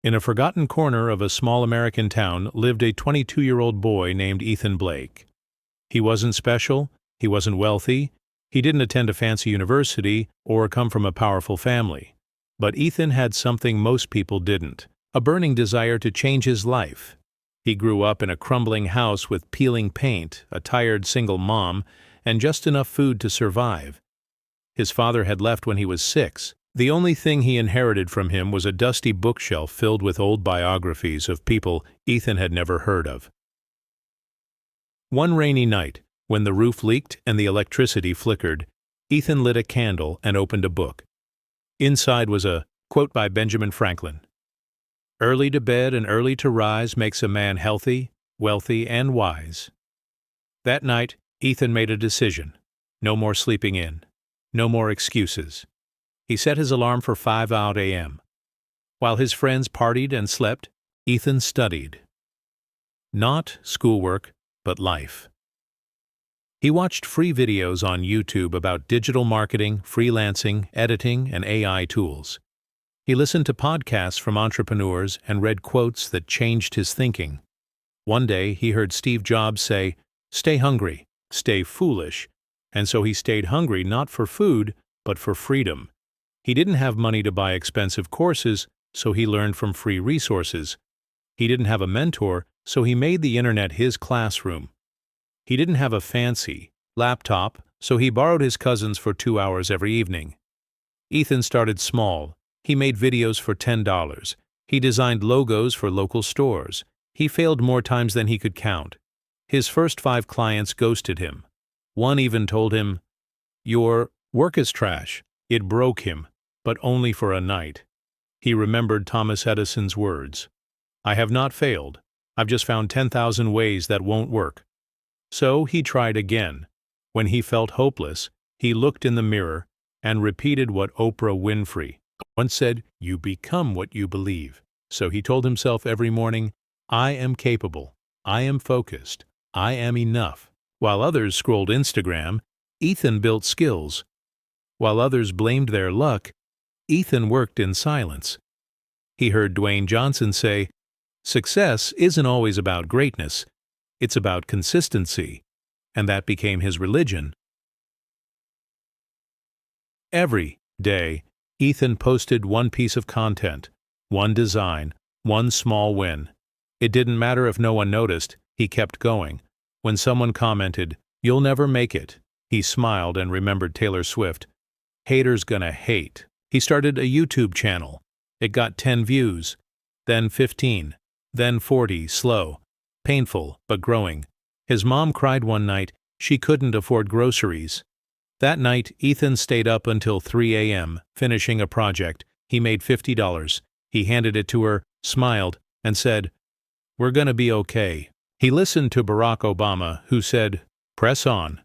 In a forgotten corner of a small American town lived a 22-year-old boy named Ethan Blake. He wasn't special, he wasn't wealthy, he didn't attend a fancy university or come from a powerful family. But Ethan had something most people didn't, a burning desire to change his life. He grew up in a crumbling house with peeling paint, a tired single mom, and just enough food to survive. His father had left when he was 6. The only thing he inherited from him was a dusty bookshelf filled with old biographies of people Ethan had never heard of. One rainy night, when the roof leaked and the electricity flickered, Ethan lit a candle and opened a book. Inside was a quote by Benjamin Franklin. "Early to bed and early to rise makes a man healthy, wealthy, and wise." That night, Ethan made a decision. No more sleeping in. No more excuses. He set his alarm for 5 a.m. While his friends partied and slept, Ethan studied. Not schoolwork, but life. He watched free videos on YouTube about digital marketing, freelancing, editing, and AI tools. He listened to podcasts from entrepreneurs and read quotes that changed his thinking. One day, he heard Steve Jobs say, "Stay hungry, stay foolish," and so he stayed hungry not for food, but for freedom. He didn't have money to buy expensive courses, so he learned from free resources. He didn't have a mentor, so he made the internet his classroom. He didn't have a fancy laptop, so he borrowed his cousin's for 2 hours every evening. Ethan started small. He made videos for $10. He designed logos for local stores. He failed more times than he could count. His first 5 clients ghosted him. One even told him, "Your work is trash." It broke him, but only for a night. He remembered Thomas Edison's words, "I have not failed. I've just found 10,000 ways that won't work." So he tried again. When he felt hopeless, he looked in the mirror and repeated what Oprah Winfrey once said, "You become what you believe." So he told himself every morning, "I am capable. I am focused. I am enough." While others scrolled Instagram, Ethan built skills. While others blamed their luck, Ethan worked in silence. He heard Dwayne Johnson say, "Success isn't always about greatness, it's about consistency," and that became his religion. Every day, Ethan posted one piece of content, one design, one small win. It didn't matter if no one noticed, he kept going. When someone commented, "You'll never make it," he smiled and remembered Taylor Swift. Haters gonna hate. He started a YouTube channel. It got 10 views, then 15, then 40, slow, painful, but growing. His mom cried one night she couldn't afford groceries. That night, Ethan stayed up until 3 a.m., finishing a project. He made $50. He handed it to her, smiled, and said, "We're gonna be okay." He listened to Barack Obama, who said, "Press on.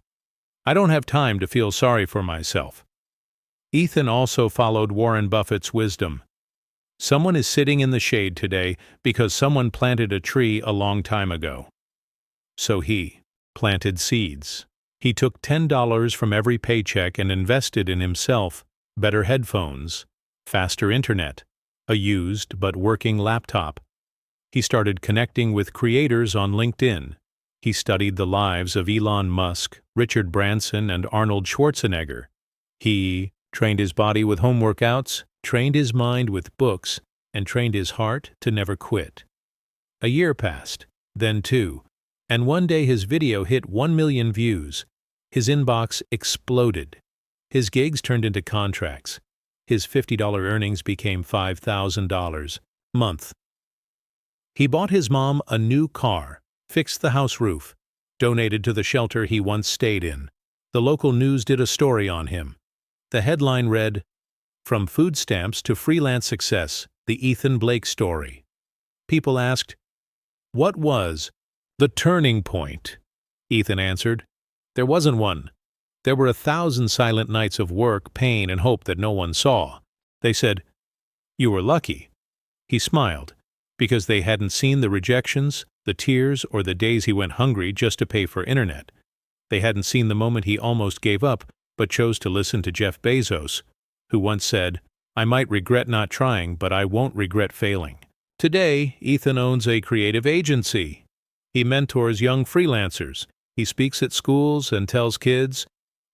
I don't have time to feel sorry for myself." Ethan also followed Warren Buffett's wisdom. Someone is sitting in the shade today because someone planted a tree a long time ago. So he planted seeds. He took $10 from every paycheck and invested in himself, better headphones, faster internet, a used but working laptop. He started connecting with creators on LinkedIn. He studied the lives of Elon Musk, Richard Branson, and Arnold Schwarzenegger. He trained his body with home workouts, trained his mind with books, and trained his heart to never quit. A year passed, then 2, and one day his video hit 1 million views. His inbox exploded. His gigs turned into contracts. His $50 earnings became $5,000 a month. He bought his mom a new car, fixed the house roof, donated to the shelter he once stayed in. The local news did a story on him. The headline read, "From food stamps to freelance success, the Ethan Blake story." People asked, "What was the turning point?" Ethan answered, "There wasn't one. There were 1,000 silent nights of work, pain, and hope that no one saw." They said, "You were lucky." He smiled, because they hadn't seen the rejections, the tears, or the days he went hungry just to pay for internet. They hadn't seen the moment he almost gave up, but chose to listen to Jeff Bezos, who once said, "I might regret not trying, but I won't regret failing." Today, Ethan owns a creative agency. He mentors young freelancers. He speaks at schools and tells kids,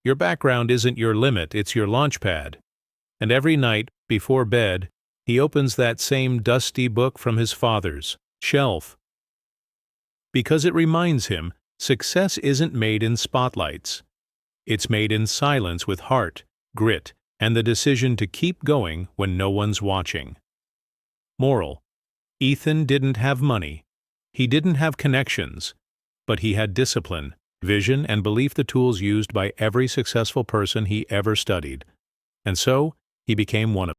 "Your background isn't your limit, it's your launchpad." And every night, before bed, he opens that same dusty book from his father's shelf. Because it reminds him, success isn't made in spotlights. It's made in silence with heart, grit, and the decision to keep going when no one's watching. Moral: Ethan didn't have money. He didn't have connections. But he had discipline, vision, and belief, the tools used by every successful person he ever studied. And so, he became one of them.